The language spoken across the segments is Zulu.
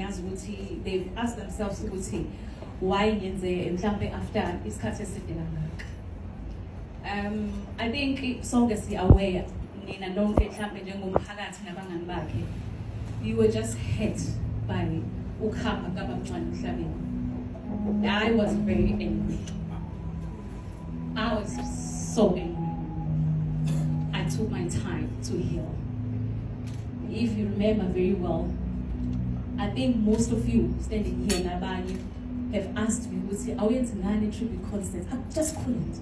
ngiyazi ukuthi they've asked themselves ukuthi why ngenze mhlambe after isikhathi eside kangaka. I think sonke si aware nina nonke mhlambe njengomphakathi nabangani bakhe, you were just hit by ukuhamba kabamncane emhlabeni. I was very angry. I was so angry. I took my time to heal. If you remember very well, I think most of you standing here nabanye have asked me, would say, are we into nine tribute concerts? I just couldn't.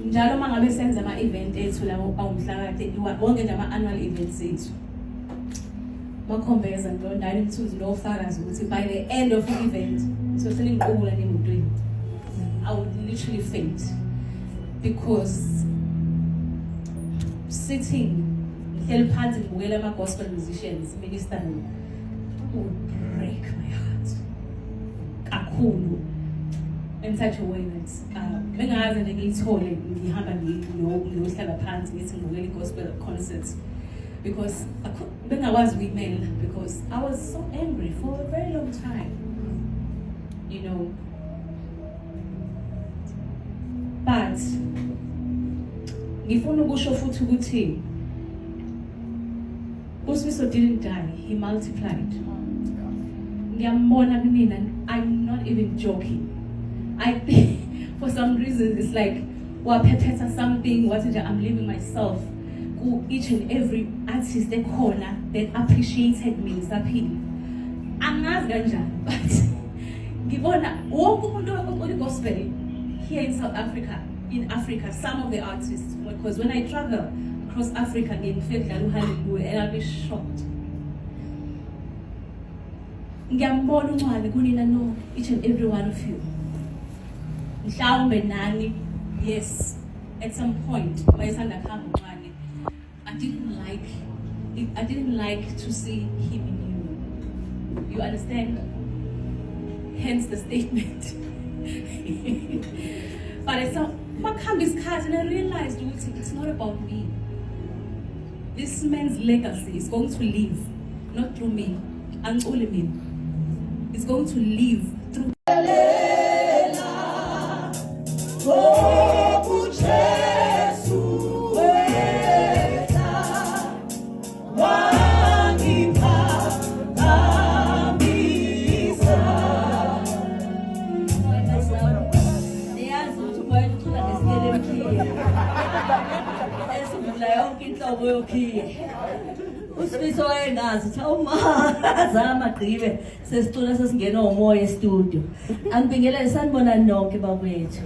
Njalo mangabe senza ama event ethu lawo awumhla kade wonke nje ama annual events ethu. Makhombeza lo ndani mthuzi lo ofakazi ukuthi by the end of the event so sengiqubula nemotweni. I would literally faint because sitting ngihleli phansi ngibukela ama gospel musicians ministering would break my heart kakhulu in such a way that bengazi ngiyithole ngihamba ngiyohlala phansi ngithi ngibukela gospel concerts because bengakwazi ukuyimela because I was so angry for a very long time, you know. But ngifuna ukusho futhi ukuthi uSifiso didn't die, he multiplied. Ngiyambona kunina, I'm not even joking. I think for some reason it's like waphephetha something what I'm leaving myself each and every artist corner that appreciated me saphila angazi kanjani but ngibona wonke umuntu oqoqola gospel here in South Africa, in Africa, some of the artists, because when I travel across Africa ngiyifedla uHallelujah and I'll be shocked. Ngiyambona uncwane kunina no each and every one of you. Mhlawumbe nani, yes, at some point mayisanda khamba uncwane I didn't like to see him in you. You understand? Hence the statement. But it's not Makambi's card, and I realized it's not about me. This man's legacy is going to live, not through me, and only me. It's going to live through. Usifiso wayengazi thawumazama gqibe sesicula sesingena umoya e-studio. Angibingelele sanibona nonke bakwethu.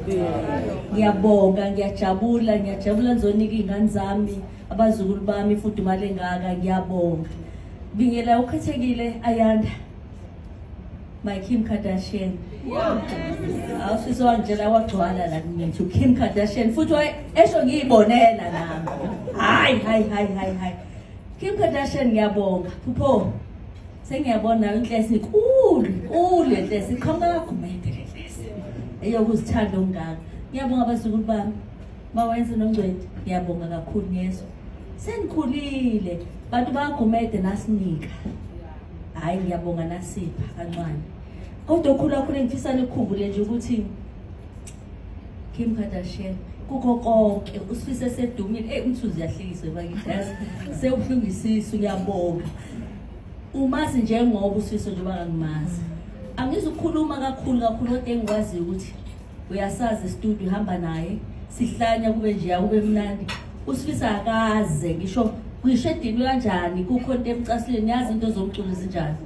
Ngiyabonga, ngiyajabula ngizonika izingane zami, abazukulu bami futhi imali engaka ngiyabonga. Ngibingelela ukhethekile Ayanda. My Kim Kardashian. Awusizo wangitshela wagcwala la ngithi Kim Kardashian futhi esho ngiyibonela nami. Hayi. Kim Kardashian ngiyabonga. Phupho. Sengiyabona inhlesi inkulu inhlesi iqhamuka kakhumende lenhlesi. Eyokuzithanda ongaka. Ngiyabonga abazukulu bami. Mawenze nomgcweti. Ngiyabonga kakhulu ngezwe. Senikhulile. Bantu bagumede nasinika. Hayi ngiyabonga nasipha kancane. Kodwa okhula ngifisa nikhumbule nje ukuthi Kim Kardashian kukho konke uSifiso esedumile umthuzi yahlekiswe bakithi sewuhlungisisa uyabonga umazi njengoba uSifiso nje bangimazi angizukhuluma kakhulu kodwa engikwazi ukuthi uyasazi studio uhamba naye sihlanya kube nje yakube mnandi uSifiso akaze ngisho kuyishedini kanjani kukhonto emcasileni yazi into zomculo zinjani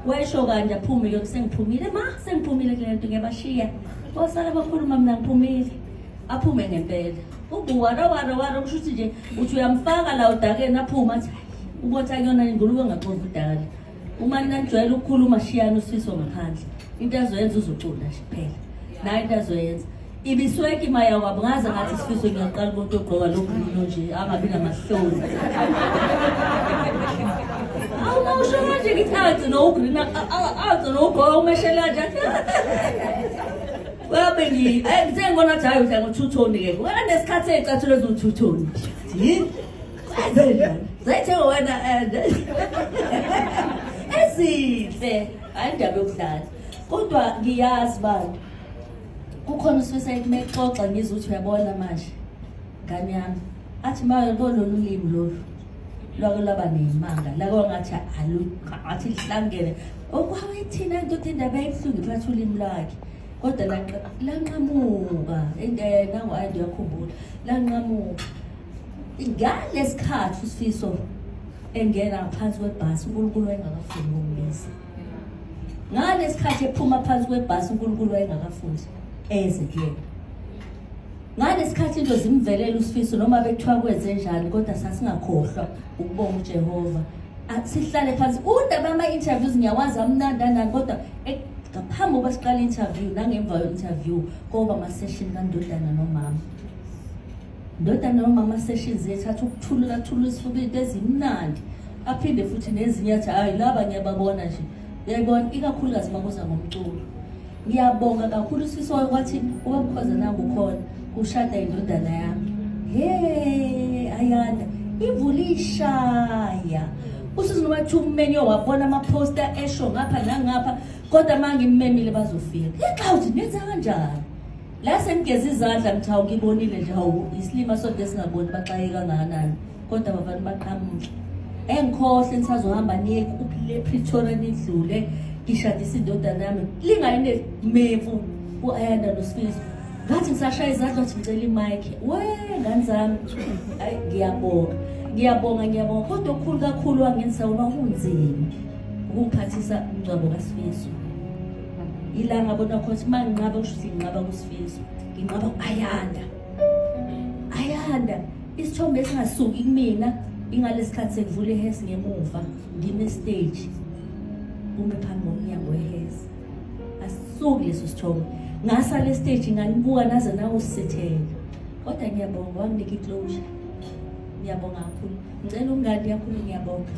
wesho kanje aphumile sengiphumile sengiphumile kule nto ngiyabashiya osala bakhuluma mina ngiphumile aphume ngempela ubuwara kusho ukuthi nje uthi uyamfaka la udakeni aphuma athi ubotha kuyona ingulube ngaxova udakala uma ninjwayela ukukhuluma shiyana uSifiso ngaphandle into azoyenza uzocula nje phela nayo into azoyenza ibisweki maya wabungaza ngathi Sifiso ngiyaqala umuntu ogqoka lokhu nje angabi namahloni awusho manje ngithathe no green awu no go umeshela nje wabe ngizengona jayo udla ngo2 tone ke wena nesikhathi ezicathule zo2 tone yini kwenze njani Zethe wena ezihle ayindaba yokudlala kodwa ngiyazi bantu kukhona uSifisa kumexoxa ngizuthi uyabona manje ngani yami athi manje lolu limi lolu lwaba nemanga la kwangathi athi lihlangene okwawethina into indaba ebuhlungu phakathi ulimi lakhe kodwa lanqamuka nangu ayinde yakhumbula lanqamuka ngalesikhathi uSifiso engena ngaphansi kwebhasi uNkulunkulu wayengakafuni ukumbiza ngalesikhathi ephuma phansi kwebhasi uNkulunkulu wayengakafuni eze kuyena ngalesikhathi into zimvelela uSifiso noma bekuthiwa kwenze njani kodwa sasingakhohlwa ukubonga uJehova sihlale phansi undaba ama-interviews ngiyawazi amnandana kodwa ngaphambi kokuba siqala i-interview nangemva yo-interview koba ama-session kaNdodana nomama Ndodana nomama sessions ethatha ukuthulula isifuba into ezimnandi aphinde futhi nezinye athi hayi laba ngiyababona nje uyayibona ikakhulukazi makuza ngomculo ngiyabonga kakhulu uSifiso kwathi ubamkhoza nangu khona ushada indodana yami ayanda ivulishaya uSifiso noma thumenyo wabona ama-poster esho ngapha nangapha kodwa mangimemile bazofika eXhawuthi nenza kanjani la sengigeza izandla ngithawu ngibonile nje hawu isilima sonke singaboni baxaye kangakanani kodwa babantu baqhamuka engikhohle nisazohamba niye le Pretoria nidlule ngishadisa indodana yami lingayine mefu uAyanda noSifiso ngathi ngisashaya izandla wathi ngicela imic ngani zami ayi ngiyabonga kodwa okukhulu kakhulu wangenisa uba kunzima ukuphathisa umngcwabo kaSifiso ilanga bona khothi manginqaba ushuthi nginqaba kuSifiso nginqaba Ayanda isithombe esingasuki kumina ingalesikhathi sekuvula ihesi ngemuva ngime stage kume phambi komnyango wehesi asuki leso sithombe ngasale stage nganibuka naze nawo sithele kodwa ngiyabonga wanginika iclosure ngiyabonga kakhulu ngicela ungadi kakhulu ngiyabonga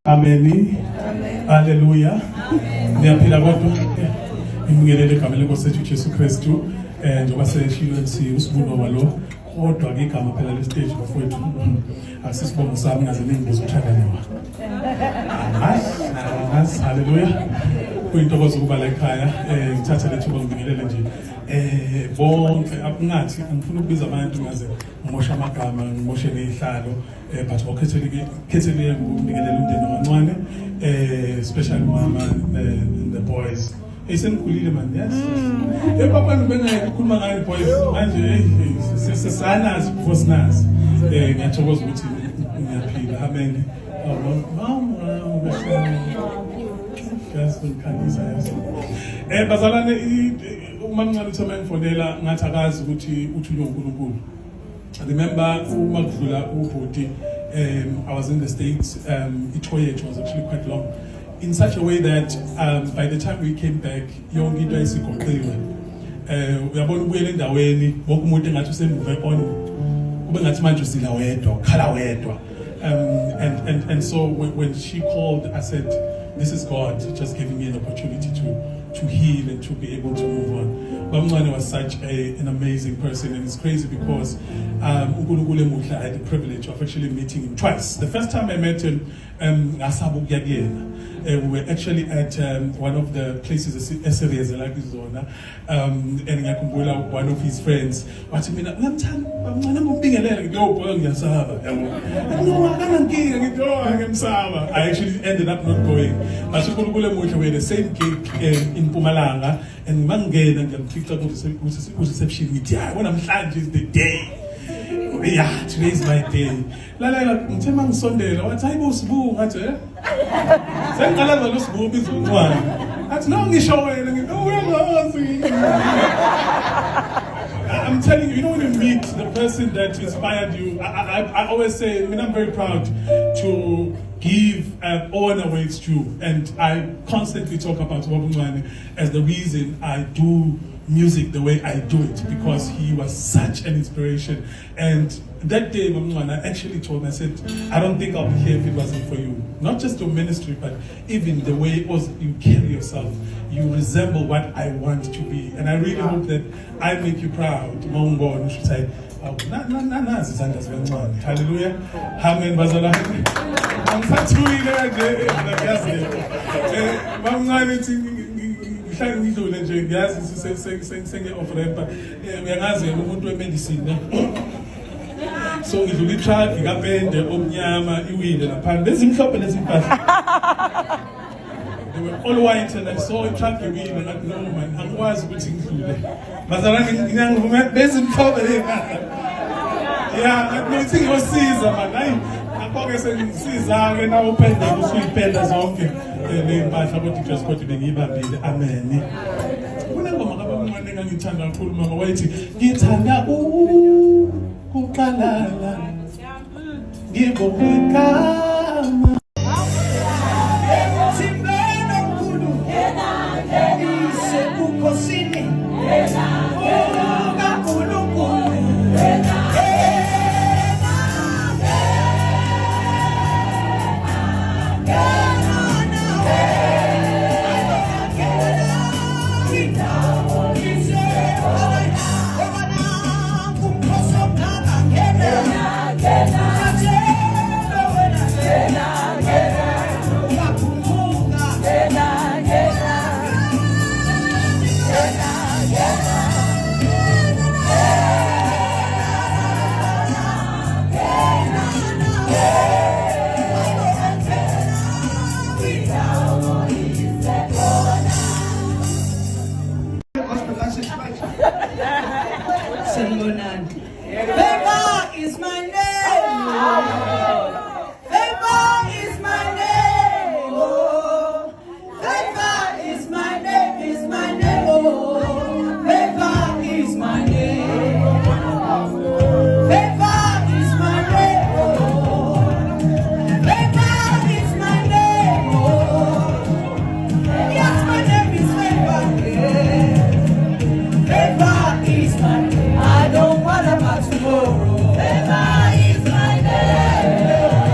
Amen. Hallelujah. Niyaphila kodwa imngelele igama lenkosi yethu Jesu Kristu njengoba seshilo siusibuno walo kodwa ke igama phela le stage bafowethu akusisibongo sami ngaze ningibuza ukuthakanywa. Hallelujah. Kuyintokozo ukuba la ekhaya ngithatha lethu ngibingelele nje bonke akungathi angifuni ukubiza abantu ngaze ngimosha amagama ngimoshe nezihlalo but wakhethele ngibingelele umndeni omncane especially mama and the boys esengikhulile man yes papa bengayikhuluma ngayo boys manje sesanazi before sinazi ngiyathokoza ukuthi ngiyaphila amen mama yasikhangisa yaso. Bazalwane uma ngicela uthi mangifonela ngathi akazi ukuthi uthunywe uNkulunkulu. I remember uma kudlula ubhuti I was in the States, it was actually quite long, in such a way that by the time we came back, yonke into ayisigoqiwe. Uyabona ubuyele endaweni, wonke umuntu engathi usemove on, ube ngathi manje usila wedwa, khala wedwa. And so when she called, I said, this is God just giving me an opportunity to heal and to be able to move on. Bamncane was such an amazing person, and it's crazy because uNkulunkulu emuhle, I had the privilege of actually meeting him twice. The first time I met him, we were actually at one of the places, and one of his friends, I actually ended up not going. We had the same gig in Mpumalanga, and Mangena and reception with when I'm is the day. Yeah, today's my day. Mtemang Sunday, what time was boo? That's it. That's not the show. I'm telling you, you know when you meet the person that inspired you, I always say, I mean, I'm very proud to give honor where it's due. And I constantly talk about Wabungwane as the reason I do music the way I do it, because he was such an inspiration. And that day, I actually told him, I said, I don't think I'll be here if it wasn't for you. Not just your ministry, but even the way you carry yourself. You resemble what I want to be. And I really hope that I make you proud. You should say, hallelujah. Amen. I'm so ngidlula itrack ikapende omnyama iwile lapha bezimhlophe lezimpahla. They were all white, and I saw a truck iwile ngathi no man angikwazi ukuthi ngidlule. Bazalwane ngiyangivuma bezimhlophe le. Yeah, ngathi ngiyosiza man. Hayi akho-ke sengisiza ke na upende usuyipenda zonke le mpahla kodwa just kodwa bengiyibambile. Amen. Kunengoma kabamncane engangithanda kakhulu mama wayithi ngithanda kuqalala ngibonga Favor is my name. Favor is my name. Oh, favor is my name. Is my name. Oh, favor is my name. Favor is my name. Oh, favor is my name. Oh, yes, my name is favor. Favor is my name. I don't want about tomorrow. Favor is my name.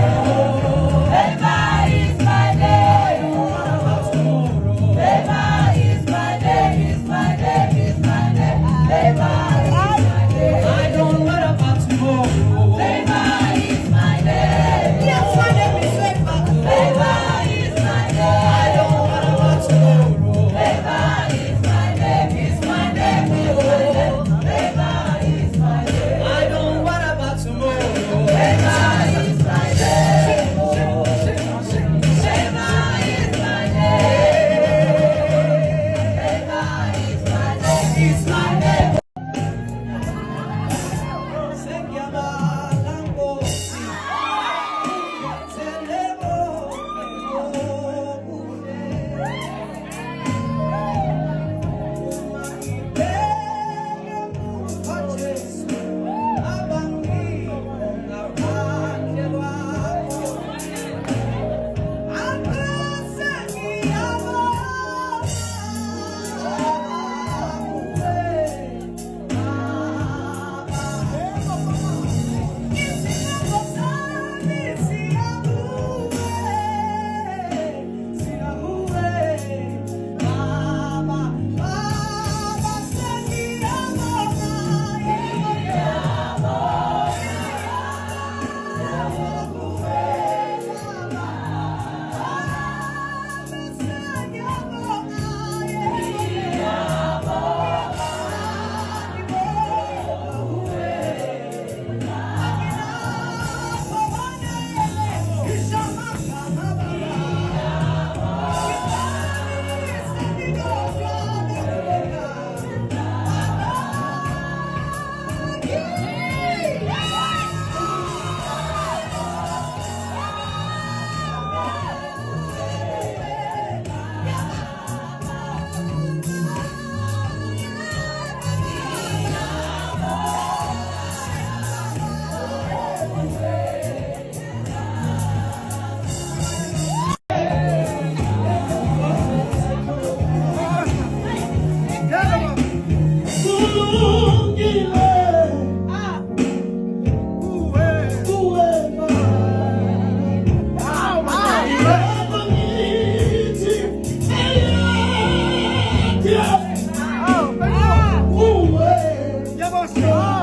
Yeah,